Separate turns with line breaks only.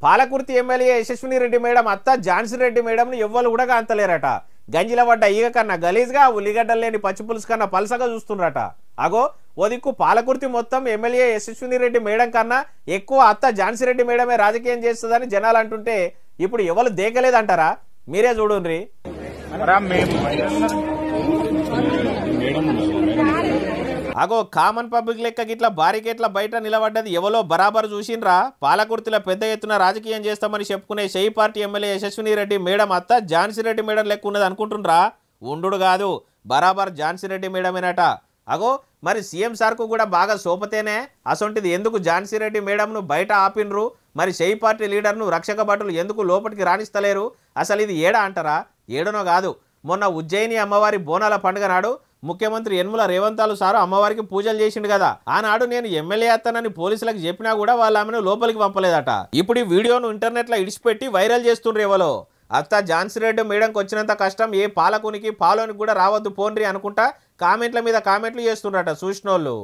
Palakurthi MLA యశస్విని Reddy madam అత్త ఝాన్సీ రెడ్డి మేడంను ఎవ్వరు కూడా అంతలేరట. గంజిల పడ్డ ఈగ కన్నా గలీజ్గా ఉల్లిగడ్డలు లేని పచ్చిపులుసు కన్నా పలసగా చూస్తుండ్రట. అగో ఓ దిక్కు పాలకుర్తి మొత్తం ఎమ్మెల్యే యశస్విని రెడ్డి మేడం కన్నా ఎక్కువ అత్త ఝాన్సీ రెడ్డి మేడమే రాజకీయం చేస్తుందని జనాలు అంటుంటే ఇప్పుడు ఎవరు దేకలేదంటారా? మీరే చూడండి. అగో కామన్ పబ్లిక్ లెక్క గిట్ల బారికేట్ల బయట నిలబడ్డది ఎవరో బరాబర్ చూసిండ్రా? పాలకుర్తిలో పెద్ద ఎత్తున రాజకీయం చేస్తామని చెప్పుకునే షై పార్టీ ఎమ్మెల్యే యశస్విని రెడ్డి మేడం అత్త ఝాన్సీ రెడ్డి మేడం లెక్క ఉన్నది అనుకుంటుండ్రా? ఉండు కాదు, బరాబర్ ఝాన్సీ రెడ్డి మేడమేనట. అగో మరి సీఎం సార్కు కూడా బాగా సోపతేనే అసొంటిది ఎందుకు ఝాన్సీ రెడ్డి మేడంను బయట ఆపినరు? మరి షై పార్టీ లీడర్ను రక్షక భటులు ఎందుకు లోపలికి రాణిస్తలేరు? అసలు ఇది ఏడా అంటారా? ఏడనో కాదు, మొన్న ఉజ్జయిని అమ్మవారి బోనాల పండుగ నాడు ముఖ్యమంత్రి యనమల రేవంతాలు సారు అమ్మవారికి పూజలు చేసిండు కదా. ఆనాడు నేను ఎమ్మెల్యే అత్తనని పోలీసులకు చెప్పినా కూడా వాళ్ళు ఆమెను లోపలికి పంపలేదట. ఇప్పుడు ఈ వీడియోను ఇంటర్నెట్లో ఇడిచిపెట్టి వైరల్ చేస్తుండ్రు. ఎవలో అత్త ఝాన్సీ రెడ్డి మేడంకి వచ్చినంత కష్టం ఏ పాలకునికి పాలోనికి కూడా రావద్దు పోన్రి అనుకుంటా కామెంట్ల మీద కామెంట్లు చేస్తుండ్రట చూసినోళ్ళు.